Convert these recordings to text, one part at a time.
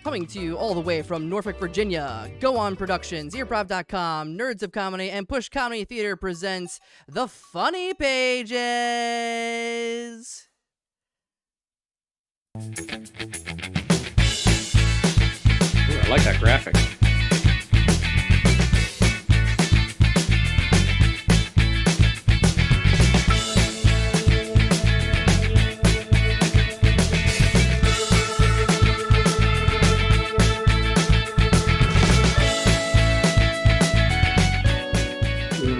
Coming to you all the way from Norfolk, Virginia, Go On Productions, Earprov.com, Nerds of Comedy, and Push Comedy Theater presents The Funny Pages. Ooh, I like that graphic.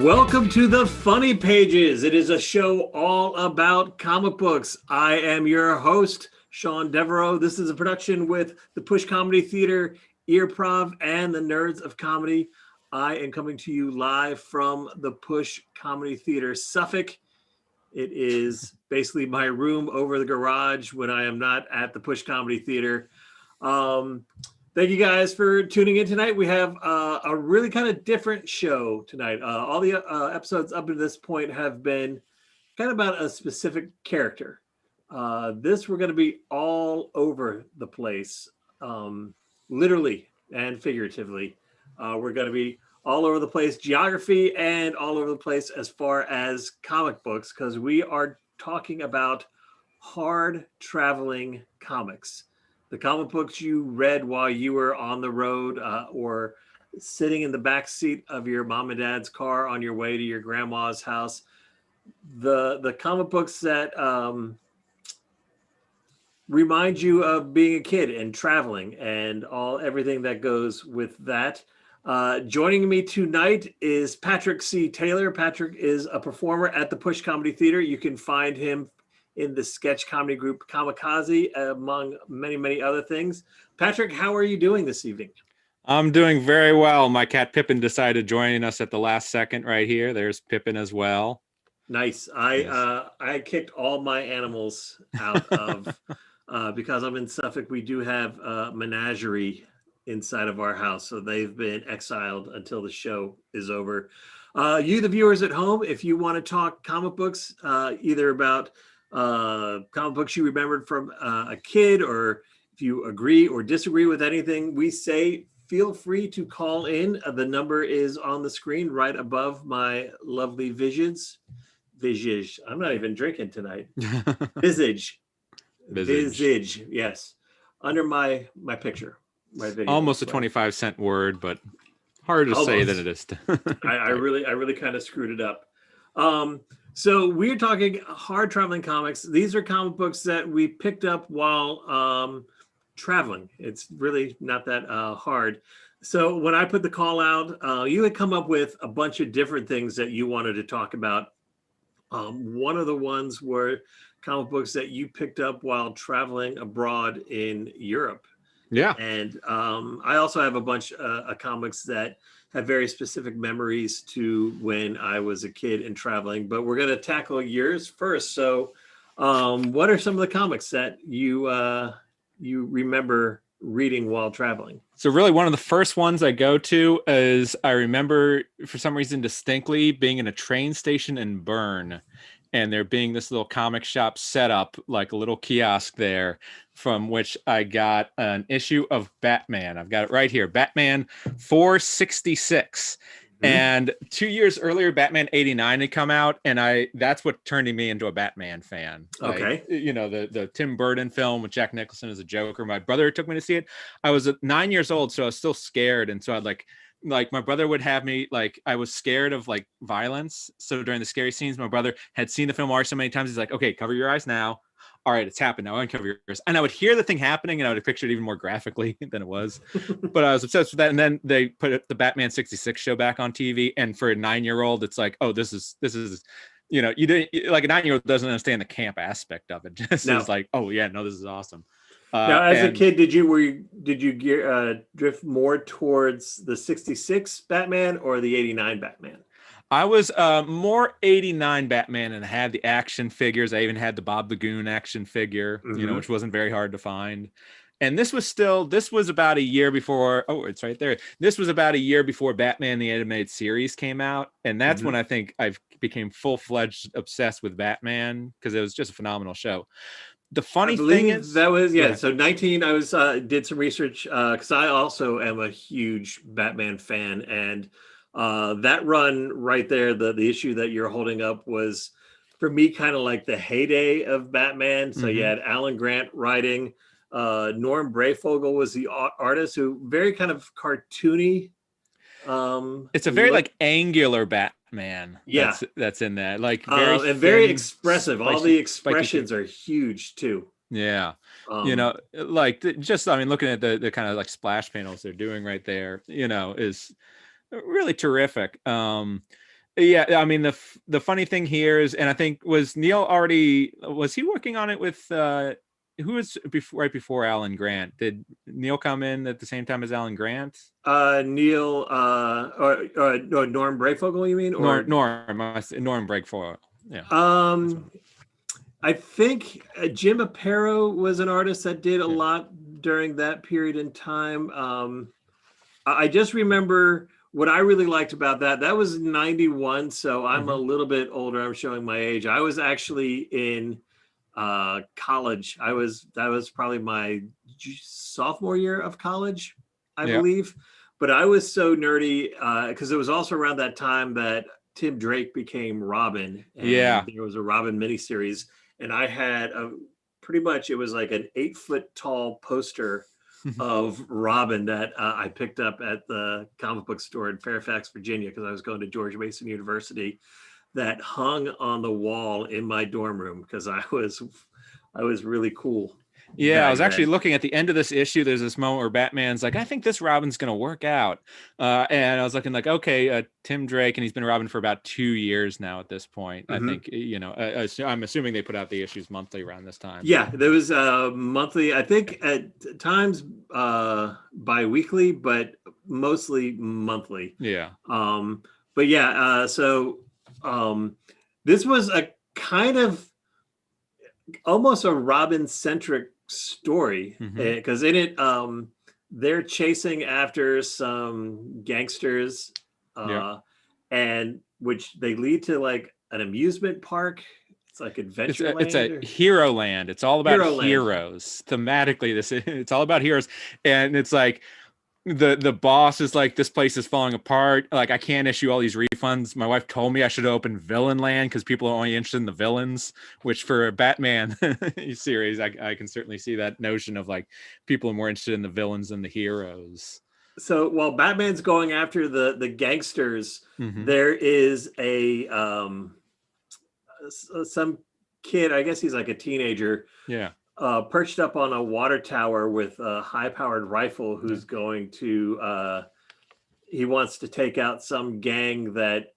Welcome to The Funny Pages. It is a show all about comic books. I am your host, Sean Devereux. This is a production with the Push Comedy Theater, Earprov, and the Nerds of Comedy. I am coming to you live from the Push Comedy Theater, Suffolk. It is basically my room over the garage when I am not at the Push Comedy Theater. Thank you guys for tuning in tonight. We have a really kind of different show tonight. All the episodes up to this point have been kind of about a specific character. This we're going to be all over the place, literally and figuratively. We're going to be all over the place, geography, and all over the place as far as comic books, because we are talking about hard traveling comics. The comic books you read while you were on the road or sitting in the back seat of your mom and dad's car on your way to your grandma's house. The comic books that remind you of being a kid and traveling and everything that goes with that. Joining me tonight is Patrick C. Taylor. Patrick is a performer at the Push Comedy Theater. You can find him in the sketch comedy group Kamikaze, among many, many other things. Patrick, how are you doing this evening? I'm doing very well. My cat Pippin decided joining us at the last second right here. There's Pippin as well. Nice. I kicked all my animals out of, because I'm in Suffolk, we do have a menagerie inside of our house. So they've been exiled until the show is over. You, the viewers at home, if you want to talk comic books, either about comic books you remembered from a kid, or if you agree or disagree with anything we say, feel free to call in. The number is on the screen right above my lovely visage. I'm not even drinking tonight. Visage. Yes, under my picture, my video. Almost a 25-cent word, but harder to say than it is. I really kind of screwed it up. So we're talking hard traveling comics. These are comic books that we picked up while traveling. It's really not that hard. So when I put the call out, you had come up with a bunch of different things that you wanted to talk about. One of the ones were comic books that you picked up while traveling abroad in Europe. Yeah. And I also have a bunch of comics that have very specific memories to when I was a kid and traveling, but we're going to tackle yours first. So what are some of the comics that you remember reading while traveling? So really one of the first ones I go to is, I remember for some reason distinctly being in a train station in Bern, and there being this little comic shop set up, like a little kiosk there, from which I got an issue of Batman. I've got it right here, Batman 466. Mm-hmm. And 2 years earlier, Batman 89 had come out, and that's what turned me into a Batman fan. Okay. Like, you know, the Tim Burton film with Jack Nicholson as a Joker. My brother took me to see it. I was 9 years old, so I was still scared, and so I'd like my brother would have me, like, I was scared of like violence. So during the scary scenes, my brother had seen the film already so many times. He's like, okay, cover your eyes now. All right, it's happened now. Uncover your ears. And I would hear the thing happening, and I would picture it even more graphically than it was. But I was obsessed with that. And then they put the Batman 66 show back on TV. And for a 9-year-old, it's like, oh, this is, you know, you didn't, like, a 9-year-old doesn't understand the camp aspect of it. Just No. is like, oh yeah, no, this is awesome. Now, as a kid, did you drift more towards the 66 Batman or the 89 Batman? I was more 89 Batman, and I had the action figures. I even had the Bob the Goon action figure, which wasn't very hard to find. And this was about a year before. Oh, it's right there. This was about a year before Batman the Animated Series came out. And that's when I think I became full-fledged obsessed with Batman, because it was just a phenomenal show. The funny thing is that was so 19. I was did some research because I also am a huge Batman fan, and that run right there, the issue that you're holding up, was for me kind of like the heyday of Batman. So you had Alan Grant writing, Norm Brayfogle was the artist, who very kind of cartoony. It's a very like angular Batman. That's in there, like very and very thin, expressive. All the expressions are huge too. Yeah, like just, I mean, looking at the kind of like splash panels they're doing right there, is really terrific. Yeah, I mean, the funny thing here is, and I think was he working on it with who was right before Alan Grant? Did Neil come in at the same time as Alan Grant? Neil or Norm Brayfogle, you mean? Or Norm Brayfogle. Yeah. I think Jim Aparo was an artist that did a lot during that period in time. I just remember what I really liked about that. That was 91, so I'm a little bit older. I'm showing my age. I was actually in college. That was probably my sophomore year of college, I believe. But I was so nerdy because it was also around that time that Tim Drake became Robin. And there was a Robin miniseries, and I had it was like an 8-foot tall poster of Robin that I picked up at the comic book store in Fairfax, Virginia, because I was going to George Mason University, that hung on the wall in my dorm room because I was really cool. Yeah, I was actually looking at the end of this issue. There's this moment where Batman's like, I think this Robin's going to work out. And I was looking like, okay, Tim Drake, and he's been Robin for about 2 years now at this point. I think, I'm assuming they put out the issues monthly around this time. Yeah, there was monthly, I think at times bi-weekly, but mostly monthly. Yeah. But yeah, so this was a kind of almost a Robin-centric story, because in it they're chasing after some gangsters, and which they lead to like an amusement park. It's like Adventureland. It's a hero land. It's all about heroes. Thematically, it's all about heroes, and it's like the boss is like, this place is falling apart. Like, I can't issue all these refunds. My wife told me I should open Villain Land because people are only interested in the villains, which for a Batman series, I can certainly see that notion of like people are more interested in the villains than the heroes. So while Batman's going after the gangsters, there is some kid, I guess he's like a teenager. Yeah. Perched up on a water tower with a high-powered rifle, who's going to he wants to take out some gang that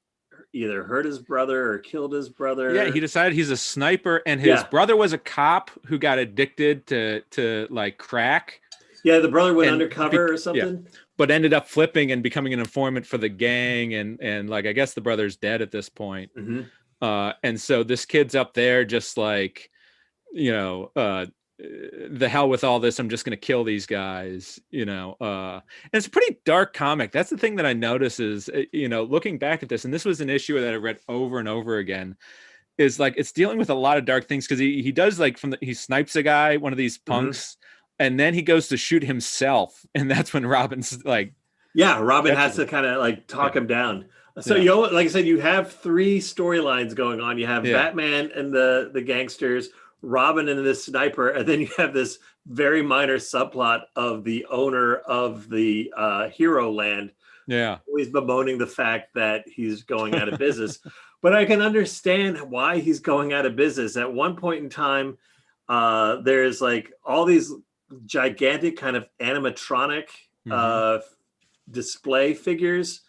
either hurt his brother or killed his brother. Yeah, he decided he's a sniper, and his brother was a cop who got addicted to like crack. Yeah, the brother went undercover or something. Yeah, but ended up flipping and becoming an informant for the gang, and like, I guess the brother's dead at this point. And so this kid's up there just like, the hell with all this, I'm just going to kill these guys, and it's a pretty dark comic. That's the thing that I notice is, looking back at this, and this was an issue that I read over and over again, is like, it's dealing with a lot of dark things, because he does like he snipes a guy, one of these punks, and then he goes to shoot himself, and that's when Robin's like, Robin has to kind of like talk him down. So like I said, you have 3 storylines going on. You have Batman and the gangsters, Robin and this sniper, and then you have this very minor subplot of the owner of the Hero Land. Yeah, always bemoaning the fact that he's going out of business. But I can understand why he's going out of business. At one point in time, there's like all these gigantic kind of animatronic display figures.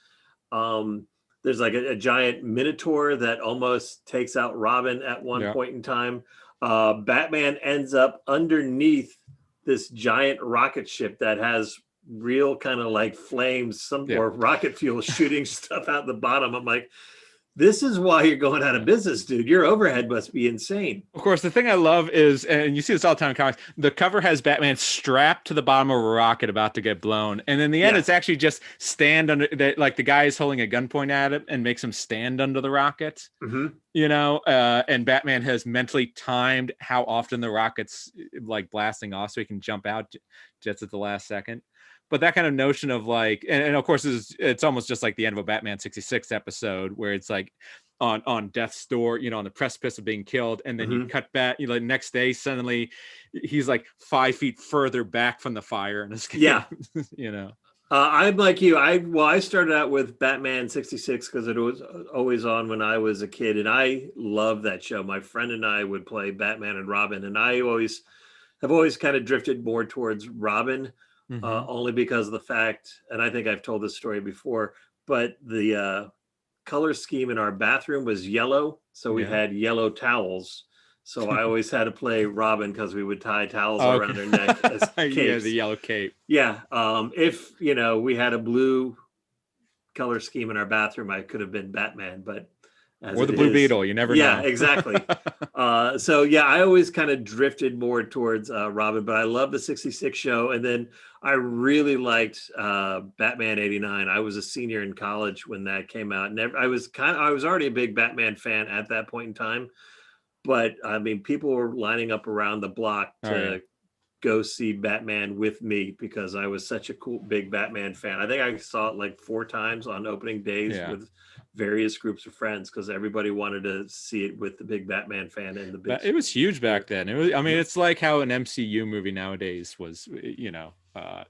There's like a giant minotaur that almost takes out Robin at one point in time. Batman ends up underneath this giant rocket ship that has real kind of like flames, or rocket fuel shooting stuff out the bottom. I'm like, This is why you're going out of business, dude. Your overhead must be insane. Of course, the thing I love is, and you see this all the time in comics, the cover has Batman strapped to the bottom of a rocket about to get blown. And in the end, it's actually just stand under, like the guy is holding a gunpoint at it and makes him stand under the rocket, you know, and Batman has mentally timed how often the rocket's like blasting off so he can jump out just at the last second. But that kind of notion of like, and of course, it's almost just like the end of a Batman 66 episode where it's like on death's door, you know, on the precipice of being killed. And then you cut back, you know, the next day, suddenly he's like 5 feet further back from the fire and escape. Yeah. You know, I'm like you. I started out with Batman 66 because it was always on when I was a kid. And I loved that show. My friend and I would play Batman and Robin. And I have always kind of drifted more towards Robin. Only because of the fact, and I think I've told this story before, but the color scheme in our bathroom was yellow. So we had yellow towels. So I always had to play Robin because we would tie towels around her neck as capes. Yeah, the yellow cape. Yeah. If, you know, we had a blue color scheme in our bathroom, I could have been Batman, but or the Blue Beetle, you never know. Yeah, exactly. So yeah, I always kind of drifted more towards Robin, but I love the 66 show. And then I really liked Batman 89. I was a senior in college when that came out. I was already a big Batman fan at that point in time. But I mean, people were lining up around the block to go see Batman with me because I was such a cool, big Batman fan. I think I saw it like 4 times on opening days with various groups of friends because everybody wanted to see it with the big Batman fan and the big. It was huge back then. It was, I mean, it's like how an MCU movie nowadays was, you know,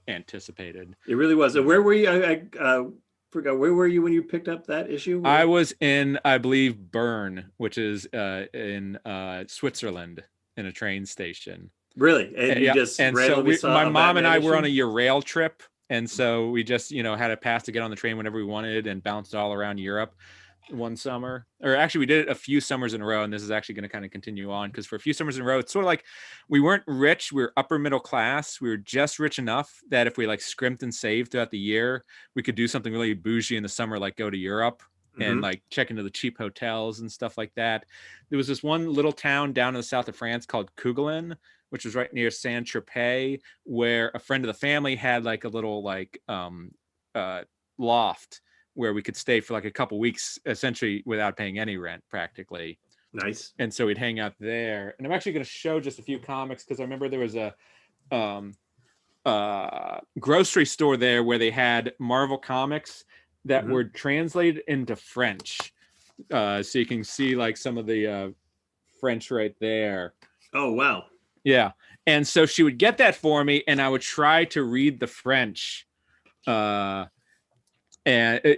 anticipated. It really was. And where were you? I forgot. Where were you when you picked up that issue? I was in, I believe, Bern, which is in Switzerland, in a train station. Really? And you just randomly saw my mom and I were on a issue? Eurorail trip. And so we just, you know, had a pass to get on the train whenever we wanted and bounced all around Europe one summer. Or actually, we did it a few summers in a row. And this is actually going to kind of continue on because for a few summers in a row, it's sort of like we weren't rich. We were upper middle class. We were just rich enough that if we like scrimped and saved throughout the year, we could do something really bougie in the summer, like go to Europe and like check into the cheap hotels and stuff like that. There was this one little town down in the south of France called Kugelin, which was right near Saint-Tropez, where a friend of the family had like a little like loft where we could stay for like a couple weeks, essentially without paying any rent practically. Nice. And so we'd hang out there. And I'm actually going to show just a few comics because I remember there was a grocery store there where they had Marvel comics that were translated into French. So you can see like some of the French right there. Oh, wow. Yeah. And so she would get that for me and I would try to read the French. And,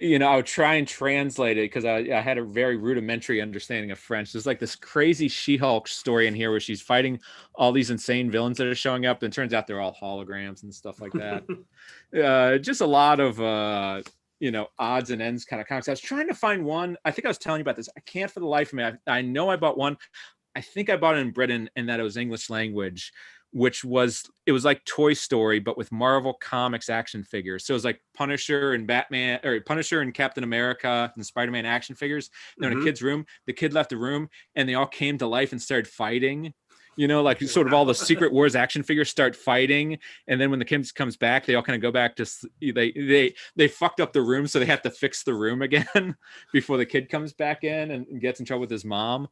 you know, I would try and translate it because I had a very rudimentary understanding of French. There's like this crazy She-Hulk story in here where she's fighting all these insane villains that are showing up. And it turns out they're all holograms and stuff like that. Just a lot of, you know, odds and ends kind of comics. I was trying to find one. I think I was telling you about this. I can't for the life of me. I know I bought one. I think I bought it in Britain and that it was English language, it was like Toy Story, but with Marvel Comics action figures. So it was like Punisher and Batman, or Punisher and Captain America and Spider-Man action figures. They're in a kid's room. The kid left the room and they all came to life and started fighting. You know, like sort of all the Secret Wars action figures start fighting. And then when the kid comes back, they all kind of go back to, they fucked up the room. So they have to fix the room again before the kid comes back in and gets in trouble with his mom.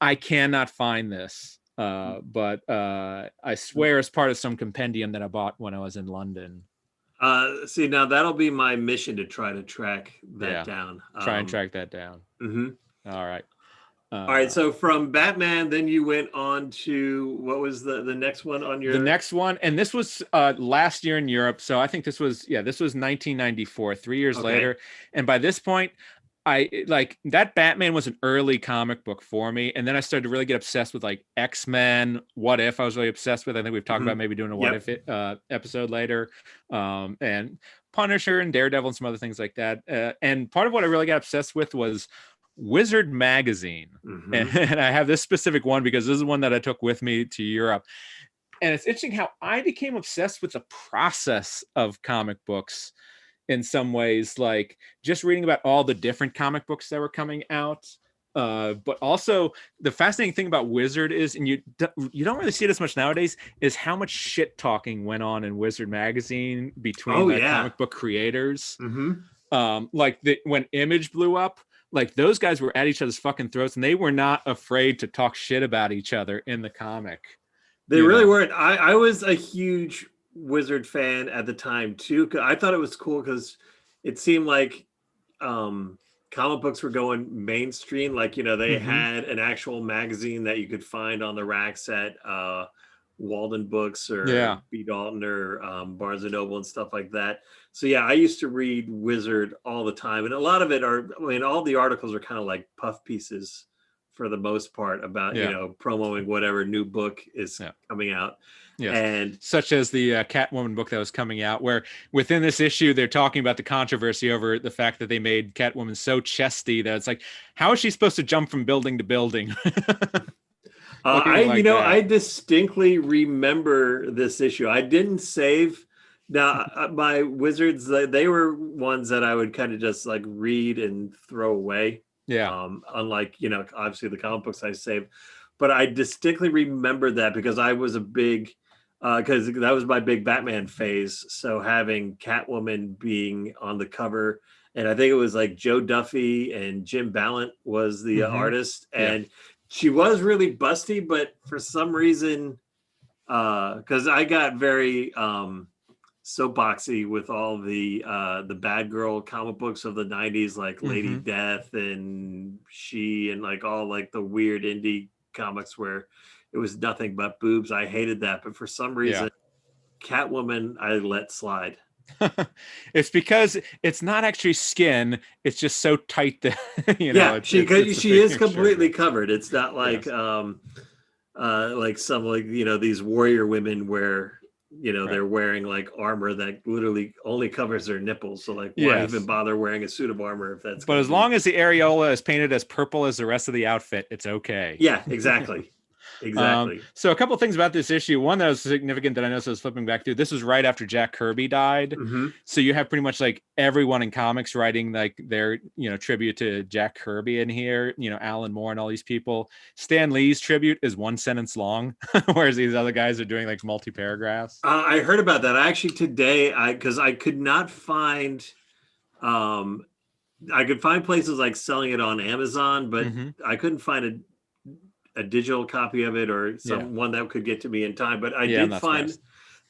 I cannot find this. But I swear it's part of some compendium that I bought when I was in London. See, now that'll be my mission to try to track that down. Try and track that down. All right. All right. So from Batman, then you went on to what was the next one on your? The next one, and this was last year in Europe. So I think this was 1994, 3 years later. And by this point, I like that Batman was an early comic book for me. And then I started to really get obsessed with like X-Men, What If I was really obsessed with. I think we've talked about maybe doing a What If episode later. And Punisher and Daredevil and some other things like that. And part of what I really got obsessed with was Wizard magazine. And I have this specific one because this is one that I took with me to Europe. And it's interesting how I became obsessed with the process of comic books in some ways, like just reading about all the different comic books that were coming out. But also the fascinating thing about Wizard is, and you don't really see it as much nowadays, is how much shit talking went on in Wizard magazine between comic book creators. Like when Image blew up, like those guys were at each other's fucking throats, and they were not afraid to talk shit about each other in the comic. They really weren't. I was a huge Wizard fan at the time too. I thought it was cool because it seemed like comic books were going mainstream. Like, they had an actual magazine that you could find on the racks at Walden Books or B. Dalton or Barnes and Noble and stuff like that. So I used to read Wizard all the time, and a lot of it all the articles are kind of like puff pieces for the most part about promoting whatever new book is coming out. Yes. And such as the Catwoman book that was coming out, where within this issue they're talking about the controversy over the fact that they made Catwoman so chesty that it's like, how is she supposed to jump from building to building? I distinctly remember this issue. I didn't save. Now, my Wizards, they were ones that I would kind of just like read and throw away. Yeah. Unlike, obviously the comic books I saved. But I distinctly remember that because I was a big, because that was my big Batman phase. So having Catwoman being on the cover, and I think it was like Joe Duffy and Jim Ballant was the artist. And she was really busty, but for some reason, because I got very soapboxy with all the bad girl comic books of the 90s, like Lady Death and She, and like all like the weird indie comics where it was nothing but boobs. I hated that, but for some reason Catwoman I let slide. It's because it's not actually skin, it's just so tight that she is completely covered. It's not like like some these warrior women where they're wearing like armor that literally only covers their nipples. So like, why even bother wearing a suit of armor if that's? But as long as the areola is painted as purple as the rest of the outfit, it's okay. Yeah, exactly. Exactly. So a couple things about this issue. One that was significant that I noticed I was flipping back to. This was right after Jack Kirby died. So you have pretty much like everyone in comics writing like their tribute to Jack Kirby in here. Alan Moore and all these people. Stan Lee's tribute is one sentence long, whereas these other guys are doing like multi-paragraphs. I heard about that actually today. Because I could not find. I could find places like selling it on Amazon, but I couldn't find a digital copy of it or one that could get to me in time. But I did find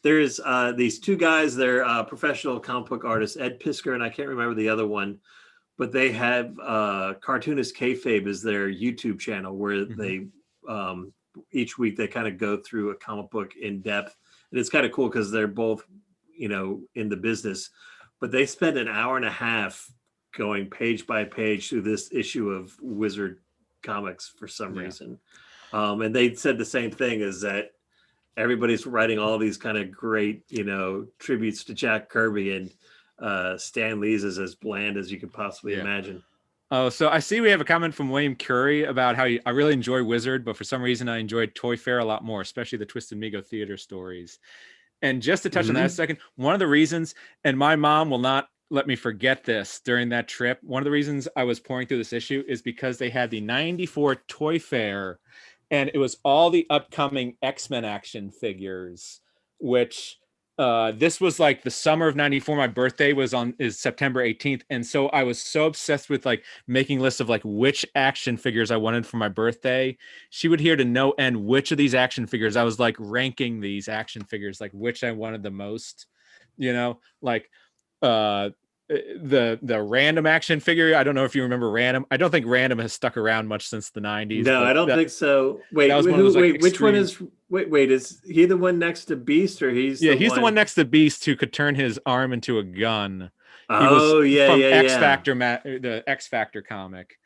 there's these two guys, they're professional comic book artists, Ed Pisker, and I can't remember the other one, but they have Cartoonist Kayfabe is their YouTube channel where they each week they kind of go through a comic book in depth. And it's kind of cool because they're both, in the business, but they spend an hour and a half going page by page through this issue of Wizard comics for some reason. And they said the same thing, is that everybody's writing all these kind of great, tributes to Jack Kirby, and Stan Lee's is as bland as you could possibly imagine. Oh, so I see we have a comment from William Curry about how I really enjoy Wizard, but for some reason I enjoyed Toy Fair a lot more, especially the Twisted Mego theater stories. And just to touch on that a second, one of the reasons, and my mom will not let me forget this during that trip, one of the reasons I was pouring through this issue is because they had the 94 Toy Fair, and it was all the upcoming X-Men action figures, which this was like the summer of 94. My birthday is September 18th. And so I was so obsessed with like making lists of like which action figures I wanted for my birthday. She would hear to no end which of these action figures I was like ranking these action figures, like which I wanted the most, like the Random action figure. I don't know if you remember Random. I don't think Random has stuck around much since the 90s. No, I don't think so. Wait, which one is is he the one next to Beast, or he's the one next to Beast who could turn his arm into a gun. X Factor, the X Factor comic.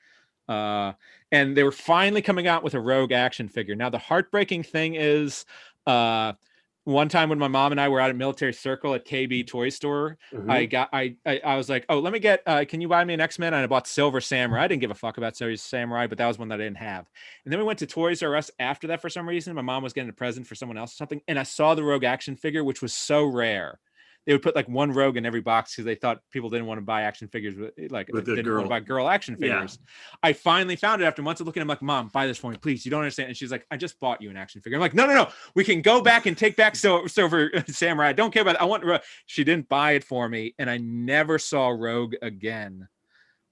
And they were finally coming out with a Rogue action figure. Now the heartbreaking thing is one time when my mom and I were out at Military Circle at KB Toy Store, I was like, oh, let me get, can you buy me an X-Men? And I bought Silver Samurai. I didn't give a fuck about Silver Samurai, but that was one that I didn't have. And then we went to Toys R Us after that for some reason. My mom was getting a present for someone else or something. And I saw the Rogue action figure, which was so rare. they would put like one Rogue in every box because they thought people didn't want to buy action figures with didn't want to buy girl action figures. I finally found it after months of looking. I'm like, Mom, buy this for me, please. You don't understand. And she's like, I just bought you an action figure. I'm like, no. We can go back and take back Silver Samurai. I don't care about it. I want Rogue. She didn't buy it for me, and I never saw Rogue again.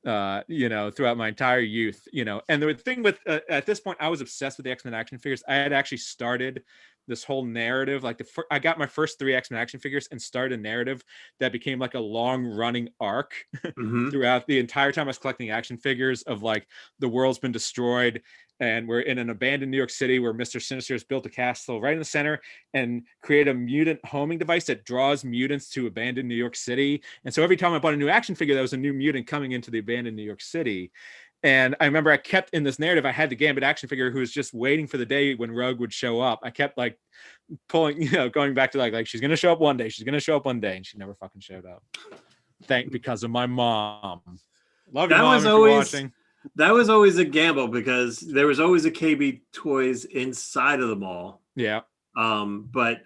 Throughout my entire youth, and the thing with at this point, I was obsessed with the X-Men action figures. I had actually started this whole narrative, like I got my first 3 X-Men action figures and started a narrative that became like a long running arc throughout the entire time I was collecting action figures of like the world's been destroyed and we're in an abandoned New York City where Mr. Sinister has built a castle right in the center and create a mutant homing device that draws mutants to abandoned New York City. And so every time I bought a new action figure, there was a new mutant coming into the abandoned New York City. And I remember I kept in this narrative, I had the Gambit action figure who was just waiting for the day when Rogue would show up. I kept like pulling, going back to like she's going to show up one day. She's going to show up one day. And she never fucking showed up. Because of my mom. Love you, Mom, if you're watching. That was always a gamble because there was always a KB Toys inside of the mall. Yeah. But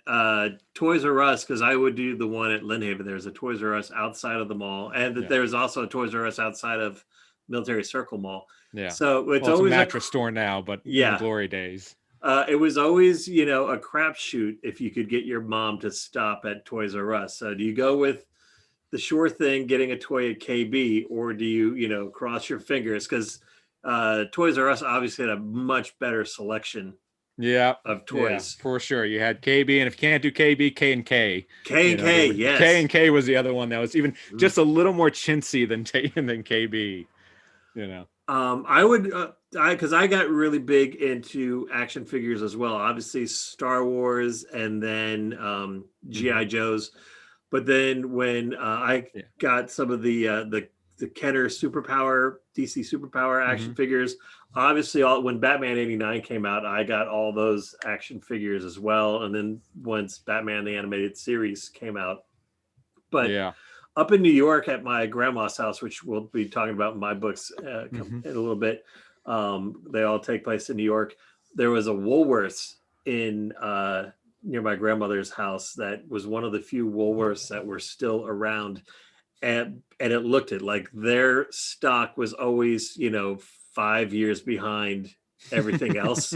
Toys R Us, because I would do the one at Lynnhaven, there's a Toys R Us outside of the mall. And there's also a Toys R Us outside of Military Circle Mall. Yeah. So it's always a mattress store now, but in the glory days. It was always, a crapshoot if you could get your mom to stop at Toys R Us. So do you go with the sure thing, getting a toy at KB, or do you, cross your fingers? Because Toys R Us obviously had a much better selection. Of toys. Yeah, for sure. You had KB, and if you can't do KB, K&K. K&K, yes. K&K was the other one that was even just a little more chintzy than KB. I would, because I got really big into action figures as well. Obviously, Star Wars, and then GI Joes. But then when I got some of the Kenner Superpower, DC Superpower action figures, obviously when Batman '89 came out, I got all those action figures as well. And then once Batman the Animated Series came out, but up in New York at my grandma's house, which we'll be talking about in my books in a little bit, they all take place in New York. There was a Woolworths in near my grandmother's house that was one of the few Woolworths that were still around, and it looked like their stock was always 5 years behind everything else.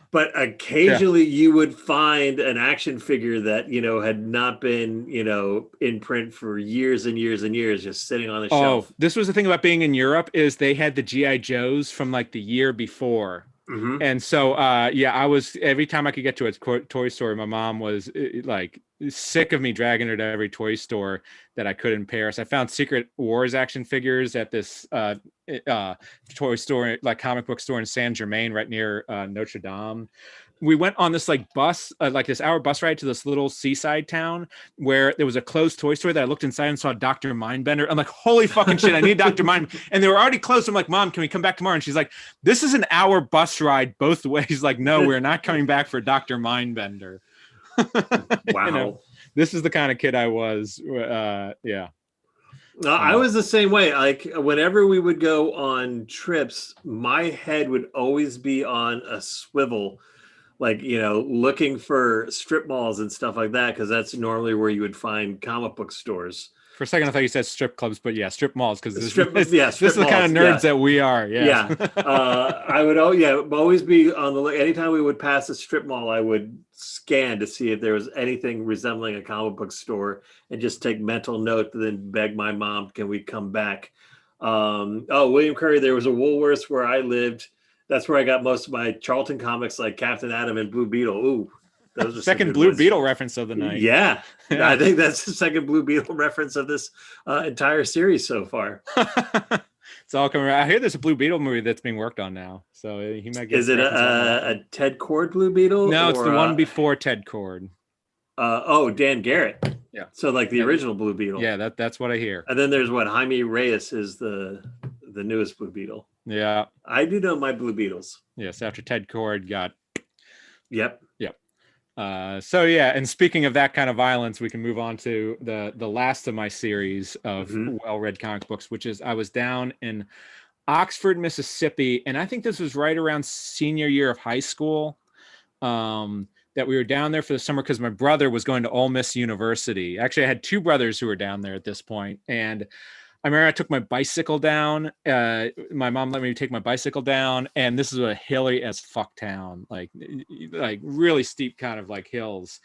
But occasionally you would find an action figure that had not been in print for years and years and years, just sitting on a shelf. This was the thing about being in Europe, is they had the GI Joes from like the year before. And so I was, every time I could get to a toy store, my mom was like sick of me dragging her to every toy store that I could in Paris. I found Secret Wars action figures at this toy store, like comic book store in Saint Germain, right near Notre Dame. We went on this like bus, like this hour bus ride to this little seaside town where there was a closed toy store that I looked inside and saw Dr. Mindbender. I'm like, holy fucking shit, I need Dr. Mind. And they were already closed. I'm like, Mom, can we come back tomorrow? And she's like, this is an hour bus ride both ways. Like, no, we're not coming back for Dr. Mindbender. Wow. This is the kind of kid I was. I was the same way. Like whenever we would go on trips, my head would always be on a swivel, like, looking for strip malls and stuff like that, because that's normally where you would find comic book stores. For a second, I thought you said strip clubs, but strip malls, because this is the malls, kind of nerds that we are. Yeah. I would always be on the look. Anytime we would pass a strip mall, I would scan to see if there was anything resembling a comic book store and just take mental note, and then beg my mom, can we come back? William Curry, there was a Woolworths where I lived. That's where I got most of my Charlton comics, like Captain Atom and Blue Beetle. Ooh, those are second Blue Beetle reference of the night. Yeah, I think that's the second Blue Beetle reference of this entire series so far. It's all coming around. I hear there's a Blue Beetle movie that's being worked on now, so he might get. Is it a Ted Kord Blue Beetle? No, it's the one before Ted Kord. Dan Garrett. Yeah. So like the original Blue Beetle. Yeah, that's what I hear. And then there's Jaime Reyes is the newest Blue Beetle. Yeah. I do know my Blue Beetles. Yes, after Ted Kord got. Yep. And speaking of that kind of violence, we can move on to the last of my series of well-read comic books, which is I was down in Oxford, Mississippi, and I think this was right around senior year of high school. that we were down there for the summer because my brother was going to Ole Miss University. Actually, I had two brothers who were down there at this point, and I remember I took my bicycle down. My mom let me take my bicycle down, and this is a hilly as fuck town, like really steep kind of like hills.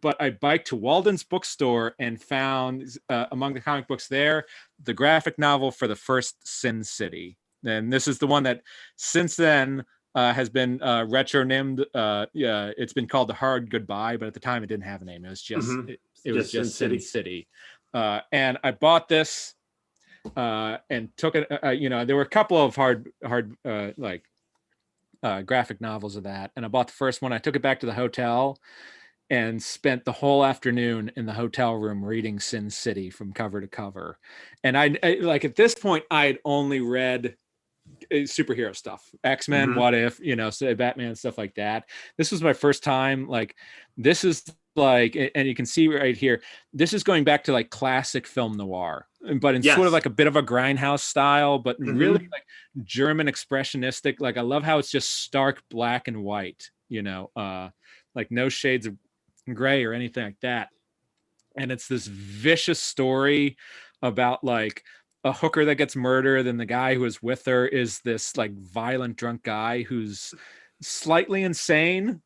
But I biked to Walden's bookstore and found among the comic books there, the graphic novel for the first Sin City. And this is the one that since then has been retronymed. Yeah, it's been called The Hard Goodbye, but at the time it didn't have a name. It was just it was just Sin City. And I bought this and took it. There were a couple of hard graphic novels of that, and I bought the first one. I took it back to the hotel and spent the whole afternoon in the hotel room reading Sin City from cover to cover. And I like at this point I had only read superhero stuff, X-Men, What If, so Batman, stuff like that. This was my first time. Like, this is like, and you can see right here, this is going back to like classic film noir, but in sort of like a bit of a grindhouse style, but really like German expressionistic. Like, I love how it's just stark black and white, like no shades of gray or anything like that. And it's this vicious story about like a hooker that gets murdered, and the guy who is with her is this like violent drunk guy who's slightly insane.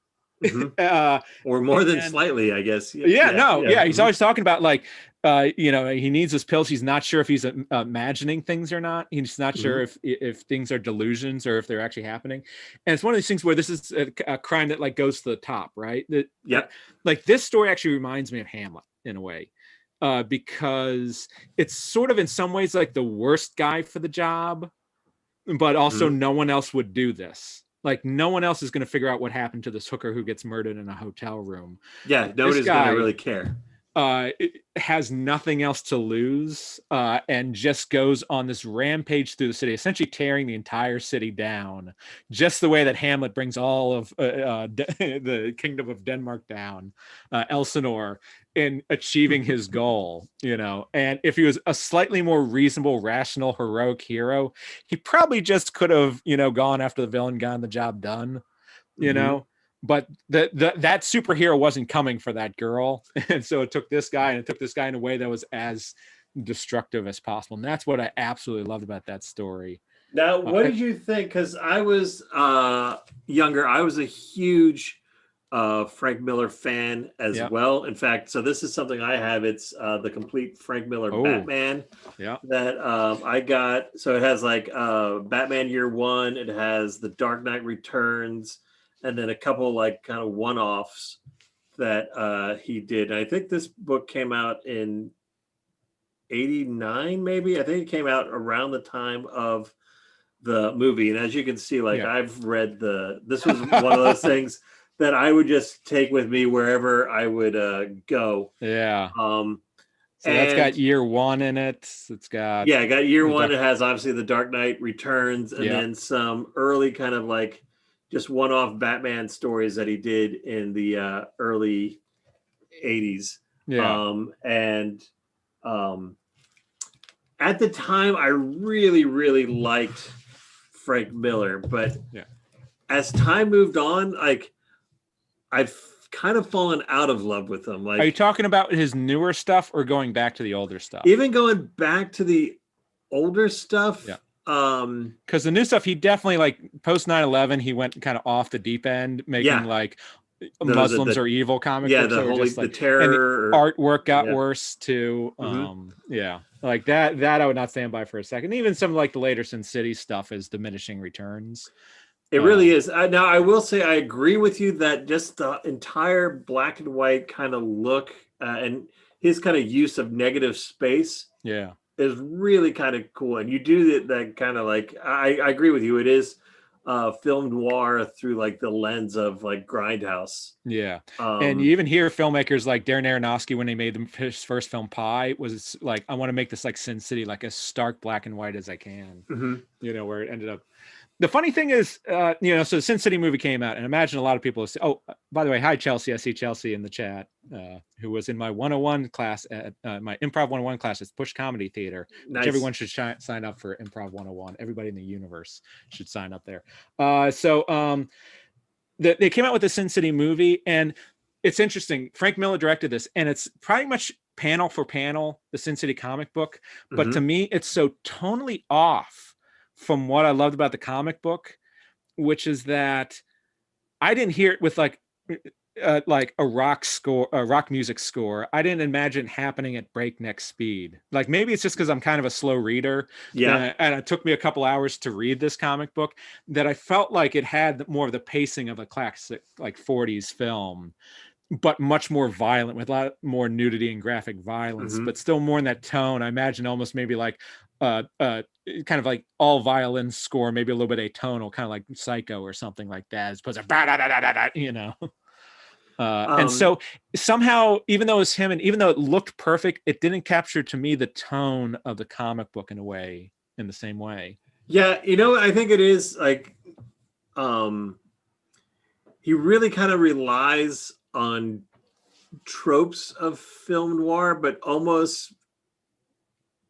Or more than slightly, I guess. He's always talking about like he needs his pills. He's not sure if he's imagining things or not. He's not sure if things are delusions or if they're actually happening. And it's one of these things where this is a crime that like goes to the top, right? Like this story actually reminds me of Hamlet in a way. Because it's sort of in some ways like the worst guy for the job, but also no one else would do this. Like, no one else is going to figure out what happened to this hooker who gets murdered in a hotel room. Yeah, nobody's going to really care. It has nothing else to lose, and just goes on this rampage through the city, essentially tearing the entire city down, just the way that Hamlet brings all of the kingdom of Denmark down, Elsinore, in achieving his goal, And if he was a slightly more reasonable, rational, heroic hero, he probably just could have, gone after the villain, gotten the job done, But that superhero wasn't coming for that girl. And so it took this guy, and it took this guy in a way that was as destructive as possible. And that's what I absolutely loved about that story. Now, what did you think? Because I was younger. I was a huge Frank Miller fan as well. In fact, so this is something I have. It's the complete Frank Miller Batman that I got. So it has like Batman Year One. It has The Dark Knight Returns, and then a couple like kind of one-offs that he did. And I think this book came out in 89, maybe. I think it came out around the time of the movie. And as you can see, like I've read this was one of those things that I would just take with me wherever I would go. Yeah. So that's got Year One in it. It's got I got Year One. It has obviously The Dark Knight Returns, and then some early kind of like just one-off Batman stories that he did in the early 80s. At the time, I really, really liked Frank Miller, but as time moved on, like I've kind of fallen out of love with him. Like, are you talking about his newer stuff or going back to the older stuff? Even going back to the older stuff. Because the new stuff, he definitely like post 9/11, he went kind of off the deep end, making like Muslims are evil comic books. The terror, and the artwork got worse too. Like that I would not stand by for a second. Even some like the later Sin City stuff is diminishing returns. It really is. Now I will say I agree with you that just the entire black and white kind of look and his kind of use of negative space is really kind of cool. And you do that kind of like, I agree with you. It is film noir through like the lens of like Grindhouse. And you even hear filmmakers like Darren Aronofsky, when he made his first film Pi, was like, I want to make this like Sin City, like as stark black and white as I can, where it ended up. The funny thing is, so the Sin City movie came out, and imagine a lot of people say, oh, by the way, hi, Chelsea. I see Chelsea in the chat, who was in my 101 class at my Improv 101 class at Push Comedy Theater, which everyone should sign up for. Improv 101. Everybody in the universe should sign up there. they came out with the Sin City movie, and it's interesting. Frank Miller directed this, and it's pretty much panel for panel the Sin City comic book. But to me, it's so tonally off from what I loved about the comic book, which is that I didn't hear it with like a rock music score. I didn't imagine it happening at breakneck speed. Like maybe it's just because I'm kind of a slow reader. Yeah. And it took me a couple hours to read this comic book, that I felt like it had more of the pacing of a classic like 40s film, but much more violent, with a lot more nudity and graphic violence, but still more in that tone. I imagine almost maybe like kind of like all violin score, maybe a little bit atonal, kind of like Psycho or something like that, as opposed to you know. And so somehow, even though it was him, and even though it looked perfect, it didn't capture to me the tone of the comic book in the same way. Yeah, I think it is like he really kind of relies on tropes of film noir, but almost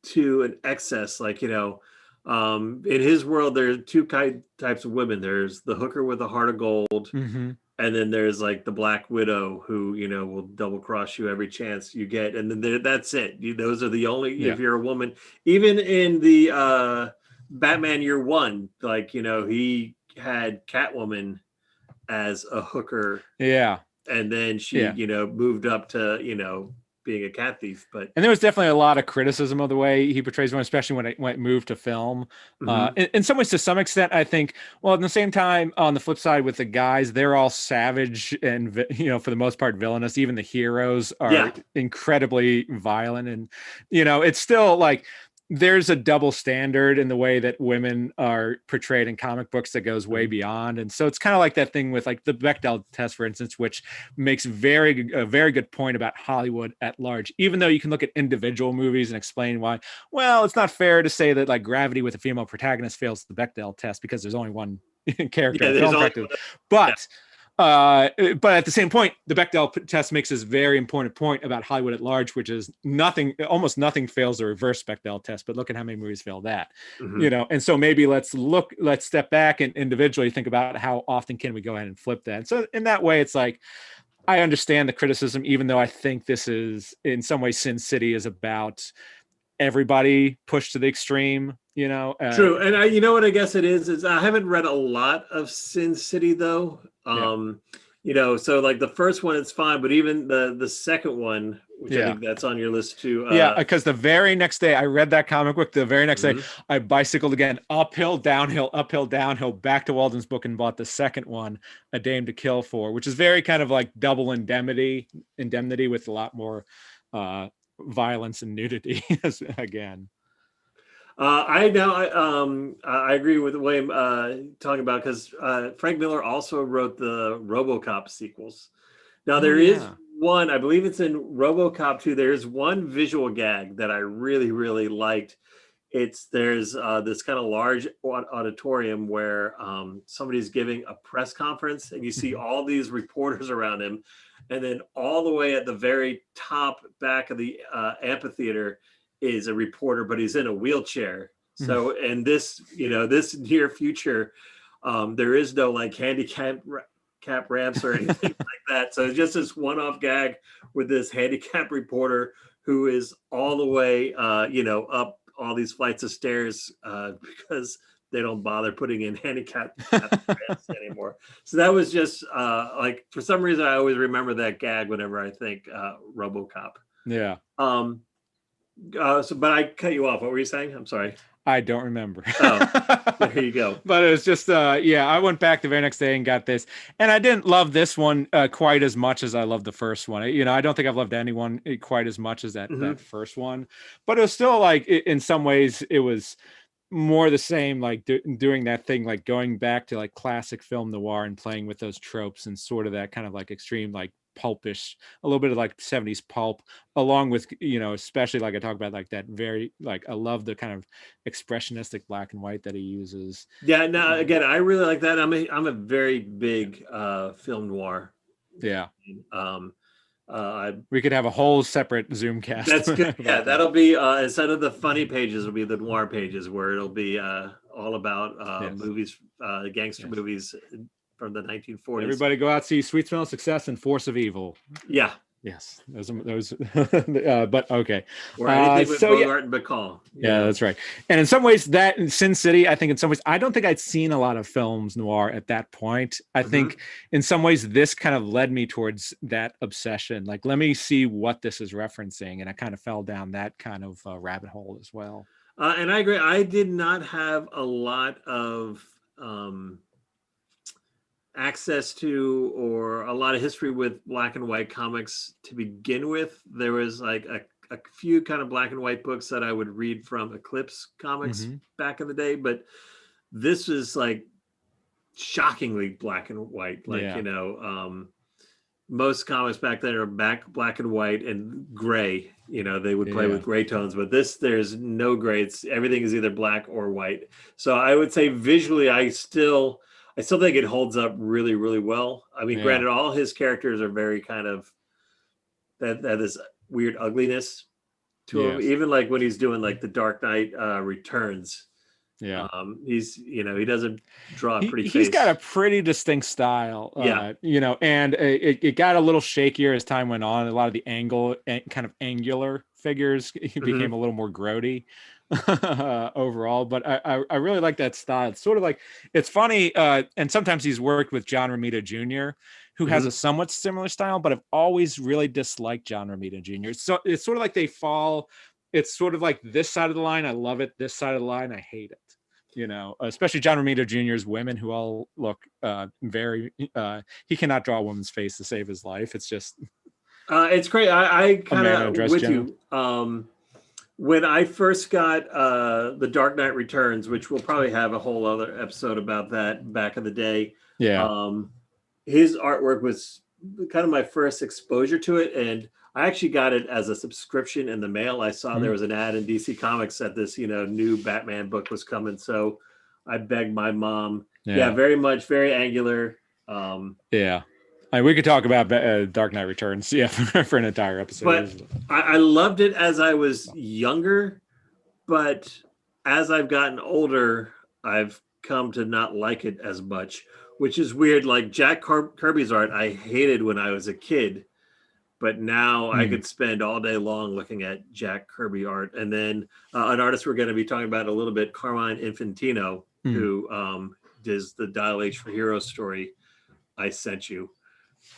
to an excess. Like, in his world, there are two types of women. There's the hooker with a heart of gold. And then there's like the Black Widow who, will double cross you every chance you get. And then that's it. Those are the only, if you're a woman, even in the Batman Year One, like, he had Catwoman as a hooker. Yeah. And then she, moved up to, being a cat thief. And there was definitely a lot of criticism of the way he portrays women, especially when it moved to film. In some ways, to some extent, I think, well, at the same time, on the flip side with the guys, they're all savage and, for the most part, villainous. Even the heroes are incredibly violent. And, it's still like, there's a double standard in the way that women are portrayed in comic books that goes way beyond. And so it's kind of like that thing with like the Bechdel test, for instance, which makes a very good point about Hollywood at large, even though you can look at individual movies and explain why, well, it's not fair to say that like Gravity with a female protagonist fails the Bechdel test because there's only one character in the film. But at the same point, the Bechdel test makes this very important point about Hollywood at large, which is almost nothing fails the reverse Bechdel test, but look at how many movies fail that, and so maybe let's step back and individually think about how often can we go ahead and flip that. And so in that way, it's like, I understand the criticism, even though I think this is in some ways Sin City is about everybody pushed to the extreme, True. And I, what I guess it is I haven't read a lot of Sin City though. So like the first one, it's fine, but even the second one, which I think that's on your list too. Because the very next day I read that comic book. The very next day I bicycled again, uphill, downhill, back to Walden's book and bought the second one, A Dame to Kill For, which is very kind of like double indemnity with a lot more violence and nudity again. I agree with the way I'm talking about, because Frank Miller also wrote the RoboCop sequels. Now there is one, I believe it's in RoboCop 2. There's one visual gag that I really, really liked. There's this kind of large auditorium where somebody's giving a press conference, and you see all these reporters around him, and then all the way at the very top back of the amphitheater is a reporter, but he's in a wheelchair. So in this, this near future, there is no like handicap ramps or anything like that. So it's just this one-off gag with this handicap reporter who is all the way, up all these flights of stairs because they don't bother putting in handicap ramps anymore. So that was just like, for some reason, I always remember that gag whenever I think RoboCop. Yeah. But I cut you off. What were you saying? I'm sorry. I don't remember. There you go. But it was just, I went back the very next day and got this. And I didn't love this one quite as much as I loved the first one. I don't think I've loved anyone quite as much as that first one. But it was still like, in some ways, it was more the same, like doing that thing, like going back to like classic film noir and playing with those tropes and sort of that kind of like extreme, like pulpish, a little bit of like 70s pulp, along with especially like I talk about like that very, like I love the kind of expressionistic black and white that he uses. No, again, I really like that. I'm a very big film noir. We could have a whole separate Zoom cast. That's good. Yeah, that'll be instead of the funny pages, it'll be the noir pages, where it'll be all about movies, gangster movies from the 1940s. Everybody go out, see Sweet Smell of Success and Force of Evil. Yeah. Yes, those. But okay. Or anything with so Bogart and Bacall. Yeah, that's right. And in some ways, that in Sin City, I think in some ways, I don't think I'd seen a lot of films noir at that point. I think in some ways, this kind of led me towards that obsession. Like, let me see what this is referencing. And I kind of fell down that kind of rabbit hole as well. And I agree. I did not have a lot of access to or a lot of history with black and white comics to begin with. There was like a few kind of black and white books that I would read from Eclipse Comics back in the day, but this is like shockingly black and white. Like, most comics back then are black and white and gray. They would play with gray tones, but there's no gray. Everything is either black or white. So I would say visually, I still think it holds up really, really well. I mean, granted, all his characters are very kind of that this weird ugliness to him. Even like when he's doing like the Dark Knight Returns. Yeah. He doesn't draw a pretty face. He's got a pretty distinct style. And it got a little shakier as time went on. A lot of the kind of angular figures became a little more grody overall, but I really like that style. It's sort of like, it's funny, and sometimes he's worked with John Romita Jr., who has a somewhat similar style, but I've always really disliked John Romita Jr. So it's sort of like they fall, it's sort of like this side of the line, I love it, this side of the line, I hate it. Especially John Romita Jr.'s women, who all look very, he cannot draw a woman's face to save his life. It's just, it's great. I kind of with you. When I first got the Dark Knight Returns, which we'll probably have a whole other episode about that back in the day. His artwork was kind of my first exposure to it, and I actually got it as a subscription in the mail. I saw there was an ad in DC Comics that this, new Batman book was coming, so I begged my mom. Very angular. We could talk about Dark Knight Returns, for an entire episode. But I loved it as I was younger, but as I've gotten older, I've come to not like it as much, which is weird. Like Jack Kirby's art, I hated when I was a kid, but now I could spend all day long looking at Jack Kirby art. And then an artist we're going to be talking about a little bit, Carmine Infantino, who does the Dial H for Heroes story I sent you.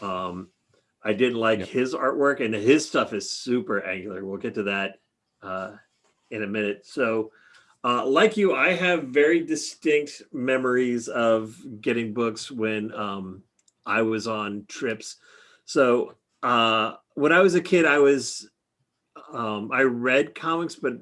I didn't like his artwork, and his stuff is super angular. We'll get to that in a minute. So like you, I have very distinct memories of getting books when I was on trips. So when I was a kid, I read comics, but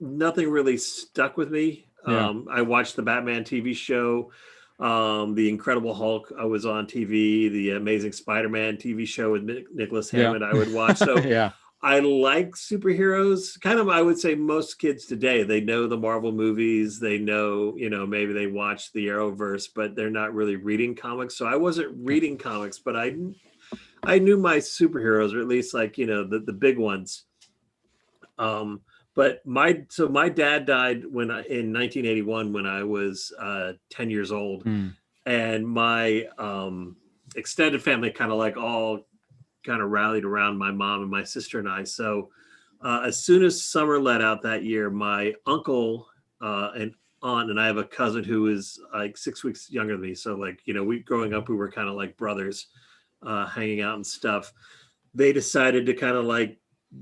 nothing really stuck with me. I watched the Batman TV show. The Incredible Hulk was on TV. The Amazing Spider-Man TV show with Nicholas Hammond I would watch. So I like superheroes. Kind of, I would say most kids today, they know the Marvel movies. They know, maybe they watch the Arrowverse, but they're not really reading comics. So I wasn't reading comics, but I knew my superheroes, or at least like, the big ones. But my dad died in 1981 when I was 10 years old, and my extended family kind of like all kind of rallied around my mom and my sister and I. So as soon as summer let out that year, my uncle and aunt, and I have a cousin who is like 6 weeks younger than me. So like, we growing up, we were kind of like brothers hanging out and stuff. They decided to kind of like